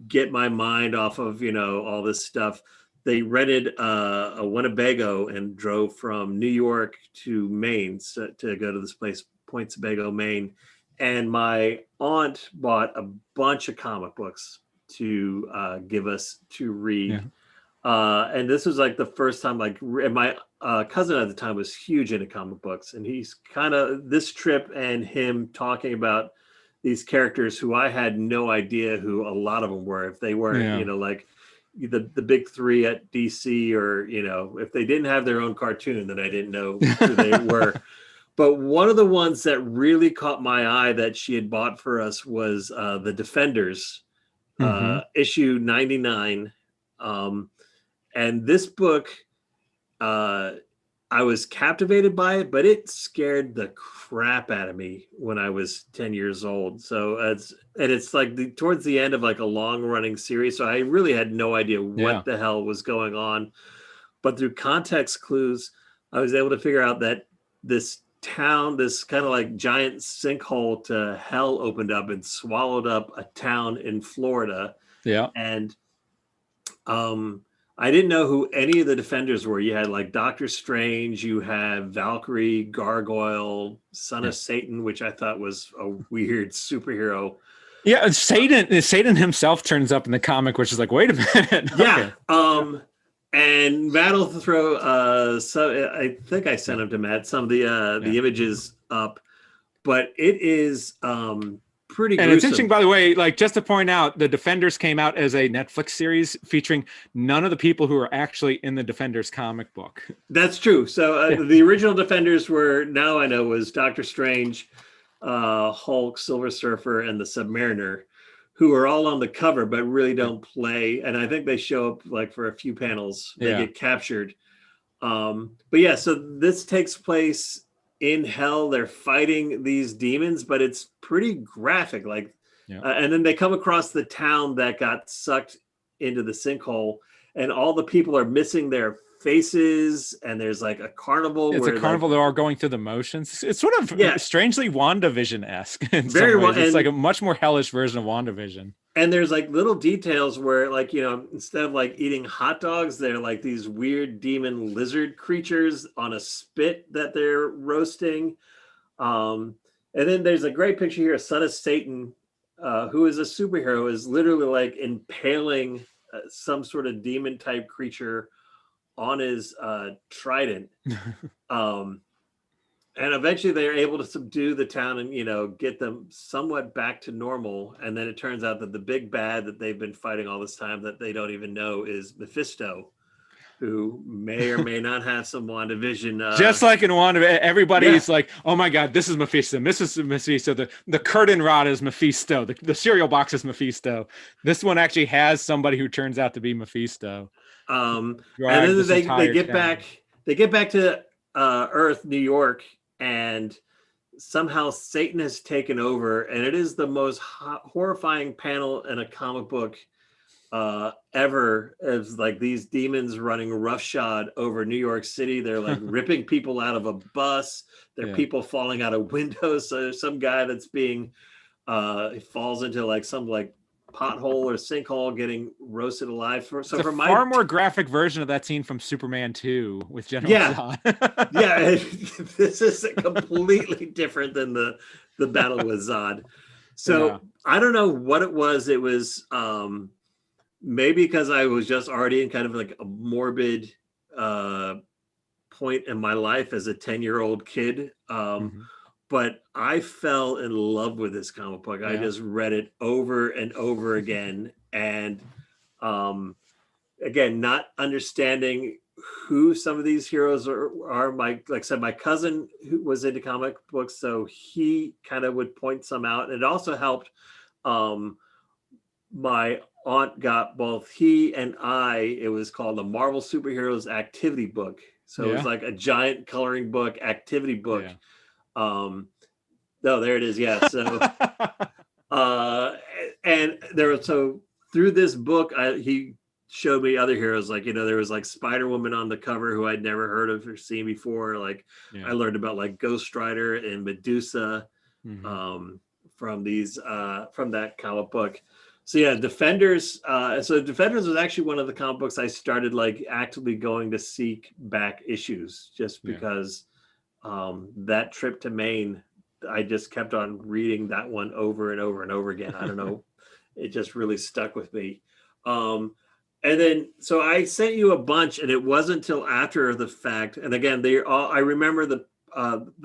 get my mind off of, all this stuff. They rented a Winnebago and drove from New York to Maine to go to this place, Point Sebago, Maine. And my aunt bought a bunch of comic books to give us to read. And this was like the first time, like, and my cousin at the time was huge into comic books. And he's kind of, this trip and him talking about these characters who I had no idea who a lot of them were, if they weren't, like the big three at DC, or, if they didn't have their own cartoon, then I didn't know who they were. But one of the ones that really caught my eye that she had bought for us was the Defenders, issue 99. And this book I was captivated by it, but it scared the crap out of me when I was 10 years old. So it's like towards the end of like a long running series. So I really had no idea what the hell was going on. But through context clues, I was able to figure out that this town, this kind of like giant sinkhole to hell opened up and swallowed up a town in Florida. Yeah. And I didn't know who any of the defenders were. You had like Doctor Strange, you had Valkyrie, Gargoyle, Son of Satan, which I thought was a weird superhero. Yeah, Satan himself turns up in the comic, which is like, wait a minute. Yeah. Okay. And Matt will throw so I think I sent him to Matt some of the images up, but it is pretty gruesome. And it's interesting, by the way, like just to point out, the Defenders came out as a Netflix series featuring none of the people who are actually in the Defenders comic book. That's true. So the original Defenders were, now I know, was Doctor Strange, Hulk, Silver Surfer, and the Submariner, who are all on the cover but really don't play. And I think they show up like for a few panels. They get captured. But yeah, so this takes place in hell. They're fighting these demons, but it's pretty graphic. Like, and then they come across the town that got sucked into the sinkhole, and all the people are missing their faces, and there's like a carnival. It's a carnival. They're all going through the motions. It's sort of strangely WandaVision-esque in some ways. It's like a much more hellish version of WandaVision. And there's like little details where, like, you know, instead of like eating hot dogs, they're like these weird demon lizard creatures on a spit that they're roasting. And then there's a great picture here. Son of Satan, who is a superhero, is literally like impaling some sort of demon type creature on his trident. And eventually they're able to subdue the town and, you know, get them somewhat back to normal. And then it turns out that the big bad that they've been fighting all this time that they don't even know is Mephisto, who may or may not have some WandaVision. Just like in WandaVision, everybody's like, oh my God, this is Mephisto. This is Mephisto. The curtain rod is Mephisto. The cereal box is Mephisto. This one actually has somebody who turns out to be Mephisto. And then they get back to Earth, New York, and somehow Satan has taken over, and it is the most horrifying panel in a comic book ever. It's like these demons running roughshod over New York City. They're like ripping people out of a bus. There are people falling out of windows. So there's some guy that's being falls into like some like pothole or sinkhole getting roasted alive. It's a far more graphic version of that scene from Superman 2 with General Zod. This is completely different than the battle with Zod. So I don't know what it was. It was maybe because I was just already in kind of like a morbid point in my life as a 10-year-old kid. But I fell in love with this comic book. I just read it over and over again. And again, not understanding who some of these heroes are. Like I said, my cousin who was into comic books, so he kind of would point some out. It also helped. My aunt got both he and it was called the Marvel Superheroes Activity Book. So it was like a giant coloring book, activity book. No, there it is. Yeah. So, and there was, so through this book, he showed me other heroes. Like, you know, there was like Spider-Woman on the cover who I'd never heard of or seen before. Like I learned about like Ghost Rider and Medusa from that comic book. So yeah, Defenders. So Defenders was actually one of the comic books I started like actively going to seek back issues just because that trip to Maine, I just kept on reading that one over and over and over again. I don't know. It just really stuck with me. And then, so I sent you a bunch and it wasn't until after the fact. And again, I remember the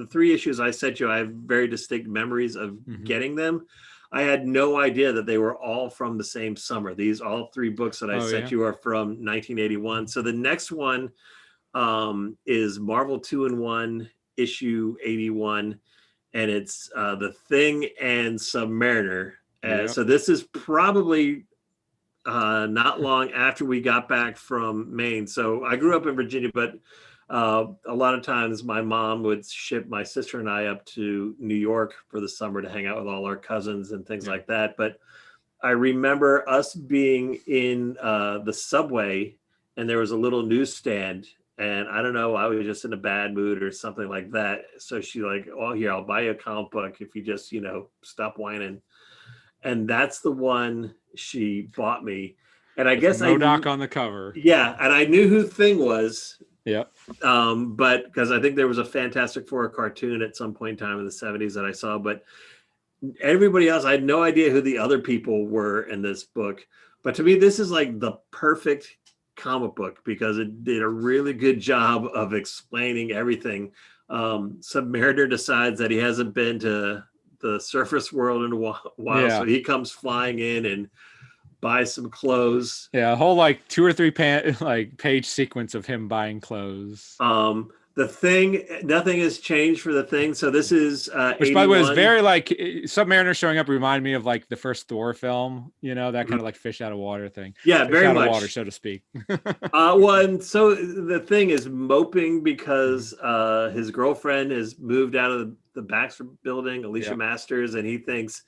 3 issues I sent you. I have very distinct memories of getting them. I had no idea that they were all from the same summer. All 3 books that I sent you are from 1981. So the next one is Marvel 2-in-1 issue 81. And it's The Thing and Submariner. So this is probably not long after we got back from Maine. So I grew up in Virginia, but A lot of times my mom would ship my sister and I up to New York for the summer to hang out with all our cousins and things like that. But I remember us being in the subway, and there was a little newsstand, and I don't know, I was just in a bad mood or something like that. So she like, oh, here, I'll buy you a comic book if you just, stop whining. And that's the one she bought me. And I guess MODOK on the cover. Yeah, and I knew who Thing was. Yep. But because I think there was a Fantastic Four cartoon at some point in time in the 70s that I saw, but everybody else, I had no idea who the other people were in this book. But to me, this is like the perfect comic book because it did a really good job of explaining everything. Submariner decides that he hasn't been to the surface world in a while, so he comes flying in and buys some clothes. Yeah, a whole like 2 or 3 page sequence of him buying clothes. The Thing, nothing has changed for the Thing. So this is which, by the way, is very like Submariner showing up. Remind me of like the first Thor film, that kind of like fish out of water thing. Yeah, fish very out much of water, so to speak. And so the Thing is moping because his girlfriend has moved out of the Baxter building, Alicia Masters, and he thinks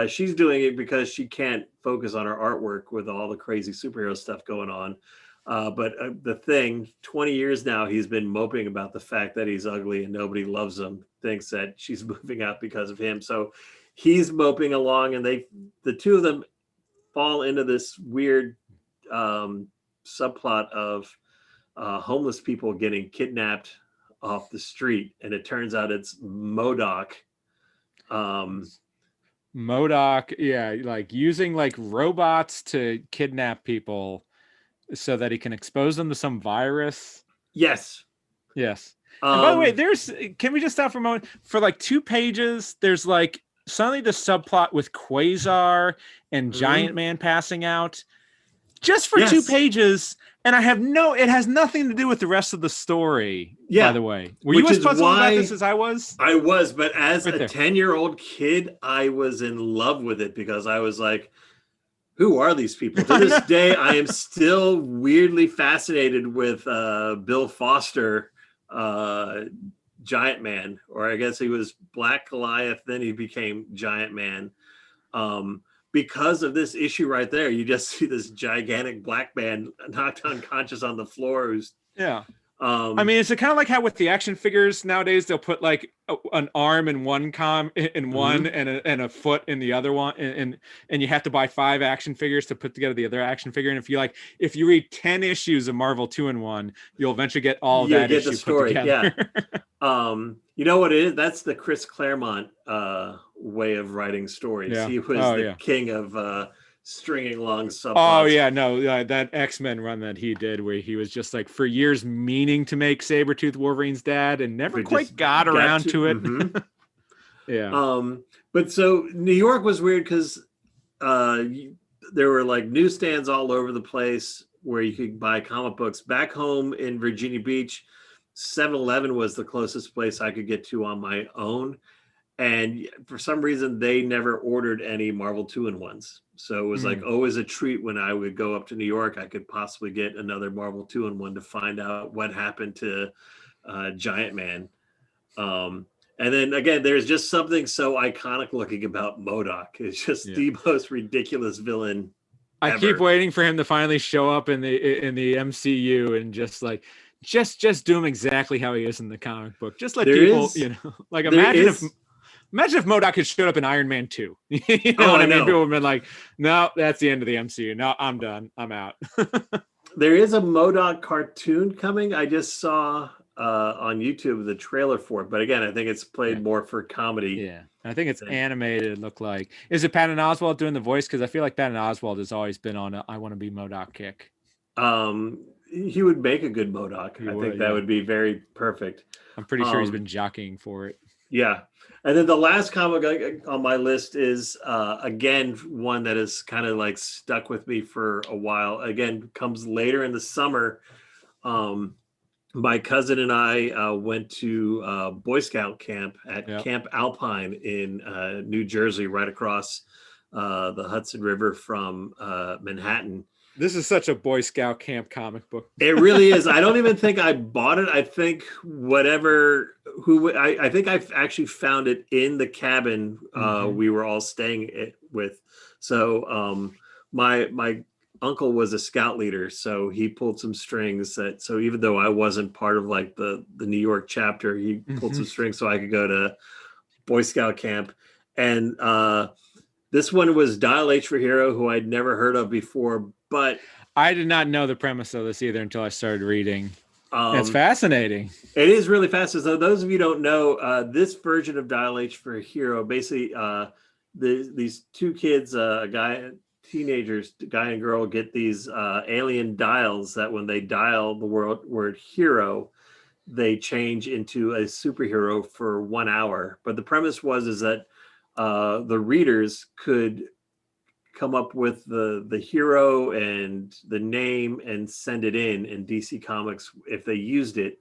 she's doing it because she can't focus on her artwork with all the crazy superhero stuff going on. But the Thing, 20 years now, he's been moping about the fact that he's ugly and nobody loves him, thinks that she's moving out because of him. So he's moping along, and the two of them fall into this weird subplot of homeless people getting kidnapped off the street. And it turns out it's MODOK. MODOK, like using like robots to kidnap people so that he can expose them to some virus. Yes. And by the way, can we just stop for a moment? For like 2 pages, there's like suddenly the subplot with Quasar and Giant Man passing out just for 2 pages. And it has nothing to do with the rest of the story. By the way, were you as puzzled about this as I was? I was, but as a 10-year-old kid, I was in love with it because I was like, who are these people? To this day, I am still weirdly fascinated with Bill Foster, Giant Man, or I guess he was Black Goliath, then he became Giant Man. Because of this issue right there, you just see this gigantic black man knocked unconscious on the floor. I mean, is it kind of like how with the action figures nowadays they'll put like an arm in one and a foot in the other one, and you have to buy 5 action figures to put together the other action figure. And if you read 10 issues of Marvel 2-in-1, you'll eventually get all that issue the story put together. You know what it is? That's the Chris Claremont way of writing stories. He was the king of stringing along subplots. That X-Men run that he did where he was just like for years meaning to make Sabretooth Wolverine's dad and never quite got around to it. But so New York was weird because there were like newsstands all over the place where you could buy comic books. Back home in Virginia Beach, 7-Eleven was the closest place I could get to on my own. And for some reason, they never ordered any Marvel 2-in-1s. So it was like always a treat when I would go up to New York, I could possibly get another Marvel 2-in-1 to find out what happened to Giant Man. And then again, there's just something so iconic looking about MODOK. It's just the most ridiculous villain ever. I keep waiting for him to finally show up in the MCU and just do him exactly how he is in the comic book. Just let people, like imagine if MODOK had showed up in Iron Man 2. You know what I mean? People would have been like, no, that's the end of the MCU. No, I'm done. I'm out. There is a MODOK cartoon coming. I just saw on YouTube the trailer for it. But again, I think it's played more for comedy. Yeah. I think it's animated. Look like. Is it Patton Oswalt doing the voice? Because I feel like Patton Oswalt has always been on a I want to be MODOK kick. He would make a good MODOK. I think that would be very perfect. I'm pretty sure he's been jockeying for it. Yeah. And then the last comic on my list is, again, one that is kind of like stuck with me for a while. Again, comes later in the summer. My cousin and I went to Boy Scout camp at Camp Alpine in New Jersey, right across the Hudson River from Manhattan. This is such a Boy Scout camp comic book. It really is. I don't even think I bought it. I think I think I actually found it in the cabin we were all staying with. So my uncle was a scout leader, so he pulled some strings so even though I wasn't part of like the New York chapter, he pulled some strings so I could go to Boy Scout camp. And this one was Dial H for Hero, who I'd never heard of before, but I did not know the premise of this either until I started reading. It's fascinating. It is really fascinating. So those of you who don't know, this version of Dial H for Hero, basically these two kids, teenagers, guy and girl, get these alien dials that when they dial the word hero, they change into a superhero for 1 hour. But the premise is that the readers could come up with the hero and the name and send it in DC Comics. If they used it,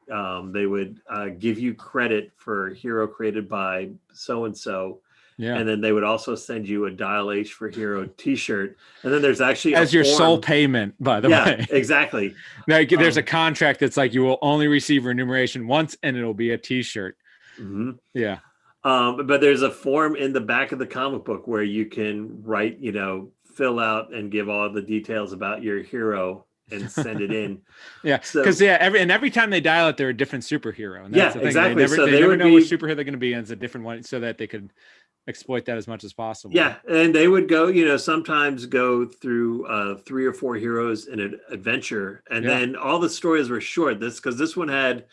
they would give you credit for hero created by so-and-so. Yeah. And then they would also send you a Dial H for Hero t-shirt. And then there's actually as your sole payment, by the way. Yeah, exactly. Like, there's a contract that's like you will only receive remuneration once and it'll be a t-shirt. Mm-hmm. Yeah. But there's a form in the back of the comic book where you can write, fill out and give all the details about your hero and send it in. Yeah, because every time they dial it, they're a different superhero. And that's the thing. Exactly. They never know which superhero they're going to be, and it's a different one, so that they could exploit that as much as possible. Yeah, and they would go, sometimes go through 3 or 4 heroes in an adventure, and then all the stories were short. Because this one had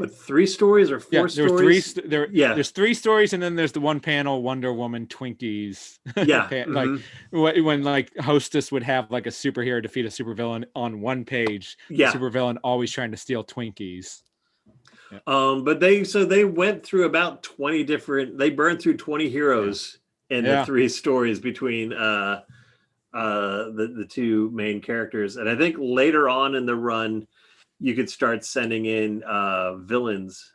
3 stories or 4 stories? There's 3 stories, and then there's the one panel Wonder Woman Twinkies. Yeah. Like when like Hostess would have like a superhero defeat a supervillain on one page. Yeah. The supervillain always trying to steal Twinkies. Yeah. But they went through about 20 they burned through 20 heroes in the 3 stories between the 2 main characters. And I think later on in the run, you could start sending in villains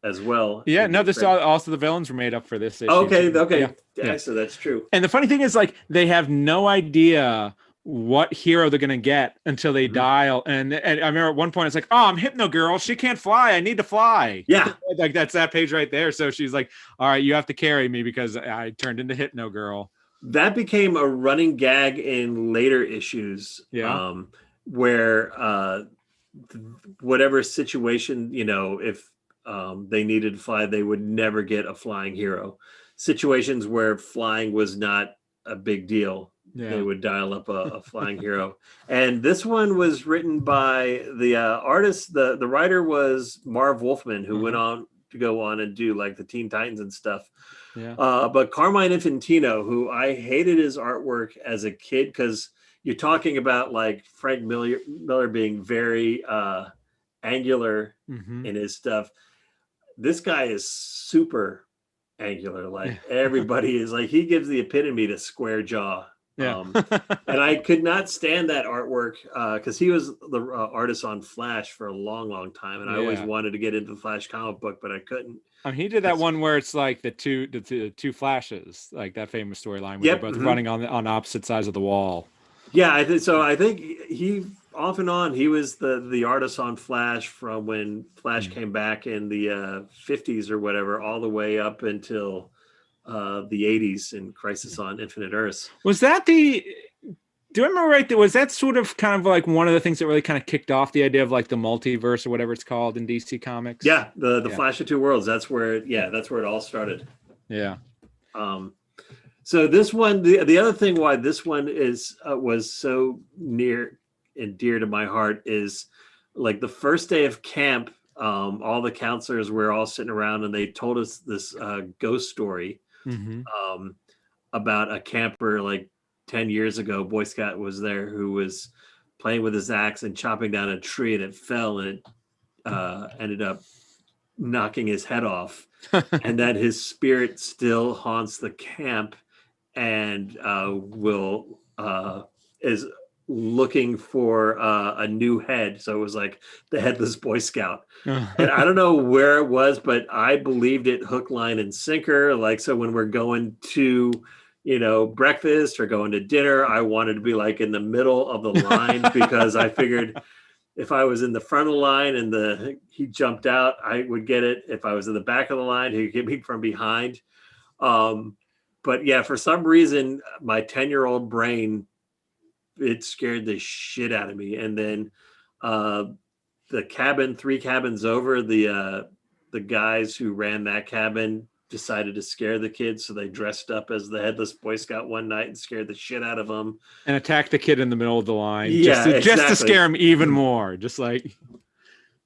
as well. Yeah, no, this also the villains were made up for this issue. Okay. Yeah, so that's true. And the funny thing is, like, they have no idea what hero they're going to get until they dial. And I remember at one point, it's like, oh, I'm Hypno Girl. She can't fly. I need to fly. Yeah. Like, that's that page right there. So she's like, all right, you have to carry me because I turned into Hypno Girl. That became a running gag in later issues. Yeah. Where whatever situation, if they needed to fly, they would never get a flying hero. Situations where flying was not a big deal, they would dial up a flying hero. And this one was written by the artist. The writer was Marv Wolfman, who went on to go on and do like the Teen Titans and stuff. Yeah. But Carmine Infantino, who I hated his artwork as a kid, because you're talking about like Frank Miller being very angular in his stuff. This guy is super angular. Like everybody is like, he gives the epitome to square jaw. Yeah. And I could not stand that artwork because he was the artist on Flash for a long, long time. And I always wanted to get into the Flash comic book, but I couldn't. He did that one where it's like the two Flashes, like that famous storyline where they're both running on opposite sides of the wall. Yeah, I think he off and on he was the artist on Flash from when Flash came back in the 50s or whatever, all the way up until the 80s in Crisis on Infinite Earths. Was that do I remember right? Was that sort of kind of like one of the things that really kind of kicked off the idea of like the multiverse or whatever it's called in DC Comics? Yeah, the Flash of Two Worlds. That's where it all started. Yeah. So this one, the other thing why this one was so near and dear to my heart is like the first day of camp. All the counselors were all sitting around and they told us this ghost story about a camper like 10 years ago. Boy Scout was there who was playing with his axe and chopping down a tree, and it fell and it ended up knocking his head off, and that his spirit still haunts the camp and is looking for a new head. So it was like the headless Boy Scout. And I don't know where it was, but I believed it hook, line, and sinker. Like, so when we're going to breakfast or going to dinner, I wanted to be like in the middle of the line because I figured if I was in the front of the line and he jumped out, I would get it. If I was in the back of the line, he'd get me from behind. But yeah, for some reason, my 10-year-old brain, it scared the shit out of me. And then the cabin, 3 cabins over, the guys who ran that cabin decided to scare the kids, so they dressed up as the Headless Boy Scout one night and scared the shit out of them and attacked the kid in the middle of the line, exactly. just to scare him even more, just like.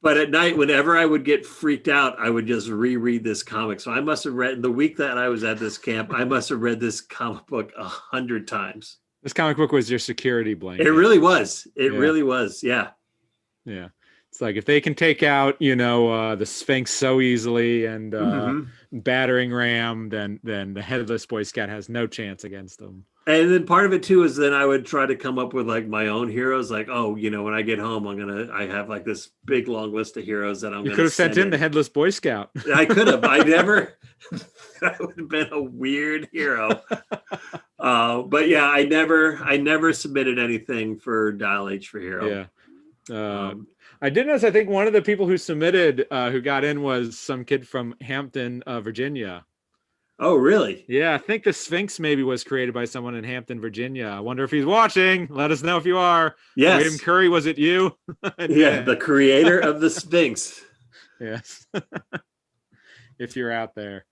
But at night, whenever I would get freaked out, I would just reread this comic. So I must have read, the week that I was at this camp, I must have read this comic book 100 times. This comic book was your security blanket. It really was. Really was. Yeah. Yeah. It's like if they can take out, the Sphinx so easily and battering ram, then the Headless Boy Scout has no chance against them. And then part of it too is then I would try to come up with like my own heroes. Like, when I get home, I have like this big long list of heroes that You could have sent in the Headless Boy Scout. I could have. I never. That would have been a weird hero. But yeah, I never submitted anything for Dial H for hero. Yeah. I did notice, I think one of the people who submitted, who got in, was some kid from Hampton, Virginia. Oh, really? Yeah, I think the Sphinx maybe was created by someone in Hampton, Virginia. I wonder if he's watching. Let us know if you are. Yes. William Curry, was it you? Yeah, the creator of the Sphinx. Yes. If you're out there.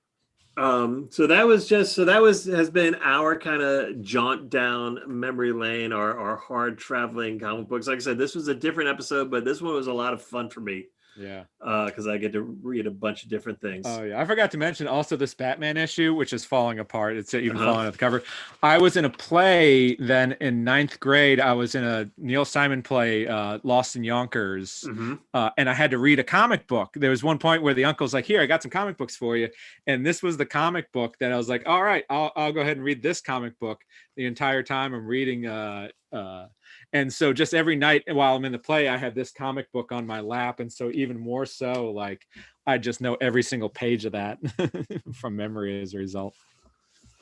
So that has been our kind of jaunt down memory lane, our hard traveling comic books. Like I said, this was a different episode, but this one was a lot of fun for me. Yeah. Because I get to read a bunch of different things. Oh yeah, I forgot to mention also this Batman issue, which is falling apart. It's even falling off the cover. I was in a play then in 9th grade. I was in a Neil Simon play, Lost in Yonkers, and I had to read a comic book. There was one point where the uncle's like, "Here, I got some comic books for you," and this was the comic book that I was like, "All right, I'll go ahead and read this comic book." The entire time I'm reading. And so just every night while I'm in the play, I have this comic book on my lap. And so even more so, like, I just know every single page of that from memory as a result.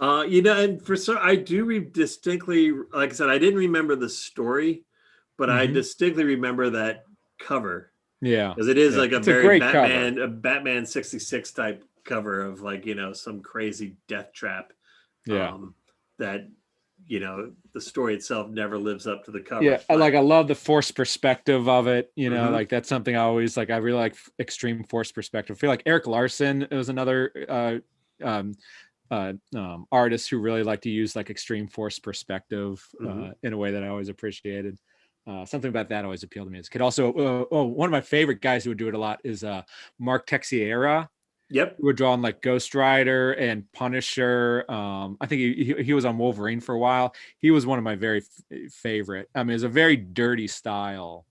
And I do distinctly, like I said, I didn't remember the story, but I distinctly remember that cover. Yeah. Because it is like a very Batman 66 type cover of like, some crazy death trap. Yeah. That, the story itself never lives up to the cover. Yeah, I love the forced perspective of it. Like that's something I always like. I really like extreme forced perspective. I feel like Eric Larson was another artist who really liked to use like extreme forced perspective in a way that I always appreciated. Something about that always appealed to me as a kid. Also, one of my favorite guys who would do it a lot is Mark Texiera. Yep. Who were drawing like Ghost Rider and Punisher. I think he was on Wolverine for a while. He was one of my very favorite. I mean, it's a very dirty style,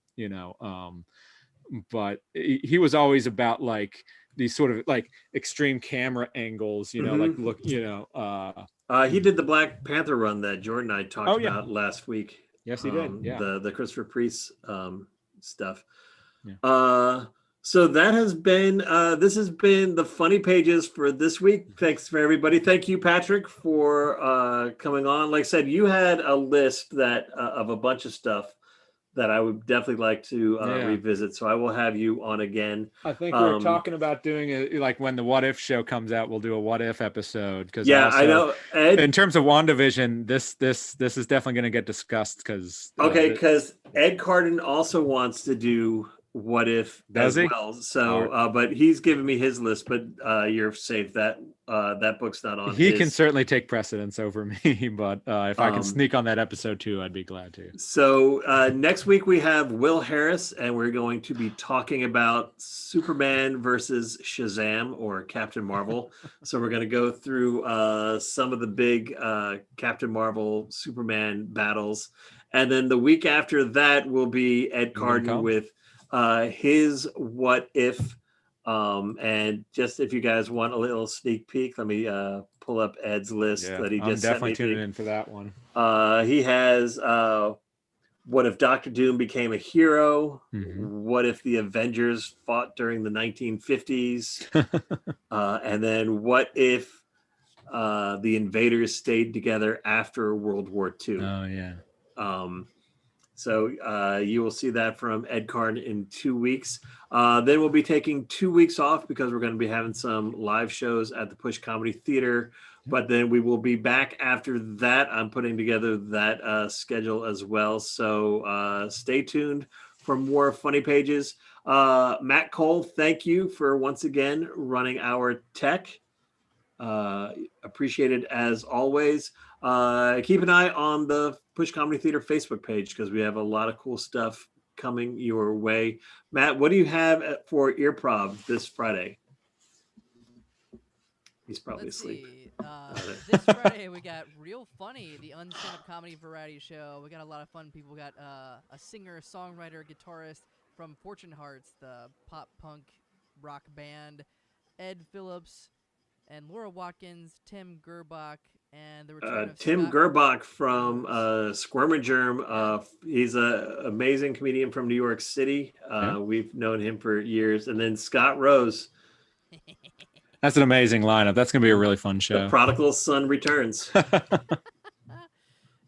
but he was always about like these sort of like extreme camera angles, like look, he did the Black Panther run that Jordan and I talked about last week. Yes, he did. Yeah. The Christopher Priest stuff. Yeah. So that has been, this has been the funny pages for this week. Thanks for everybody. Thank you, Patrick, for coming on. Like I said, you had a list that of a bunch of stuff that I would definitely like to revisit. So I will have you on again. I think we're talking about doing it like when the What If show comes out, we'll do a What If episode. I know. Ed, in terms of WandaVision, this is definitely going to get discussed because Ed Carden also wants to do What If Does as he? well. So, but he's given me his list, but you're safe that that book's not on. He can certainly take precedence over me, but if I can sneak on that episode too, I'd be glad to. So next week we have Will Harris, and we're going to be talking about Superman versus Shazam or Captain Marvel. So we're going to go through some of the big Captain Marvel Superman battles, and then the week after that will be Ed Carden with his What If, and just if you guys want a little sneak peek, let me pull up Ed's list that he just definitely sent me. tuning in for that one. He has what if Dr. Doom became a hero? What if the Avengers fought during the 1950s? And then what if the invaders stayed together after World War II. Oh yeah. So you will see that from Ed Card in 2 weeks. Then we'll be taking 2 weeks off because we're going to be having some live shows at the Push Comedy Theater. But then we will be back after that. I'm putting together that schedule as well. So stay tuned for more funny pages. Matt Cole, thank you for once again running our tech. Appreciated as always. Keep an eye on the Push Comedy Theater Facebook page because we have a lot of cool stuff coming your way. Matt, what do you have for Earprov this Friday? He's probably asleep. This Friday we got Real Funny, the unstand-up comedy variety show. We got a lot of fun people. We got a singer, songwriter, guitarist from Fortune Hearts, the pop punk rock band, Ed Phillips, and Laura Watkins, Tim Gerbach, and the return of Tim Scott Gerbach from Squirmagerm. He's an amazing comedian from New York City. We've known him for years. And then Scott Rose. That's an amazing lineup. That's going to be a really fun show. The prodigal son returns.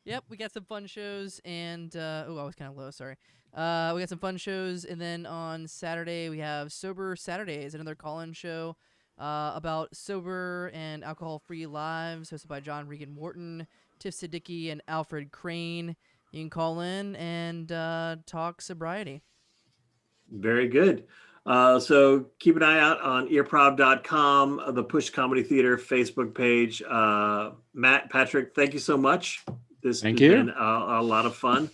Yep, we got some fun shows, and I was kind of low, sorry. We got some fun shows, and then on Saturday we have Sober Saturdays, another call-in show about sober and alcohol-free lives, hosted by John Regan Morton, Tiff Siddiqui, and Alfred Crane. You can call in and talk sobriety. Very good. So keep an eye out on earprov.com, the Push Comedy Theater Facebook page. Matt, Patrick, thank you so much. This has been a lot of fun.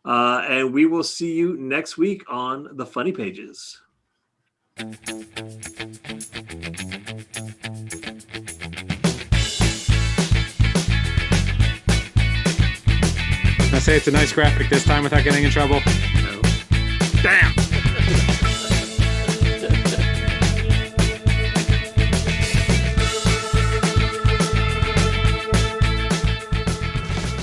And we will see you next week on the Funny Pages. I say it's a nice graphic this time without getting in trouble. No. Damn.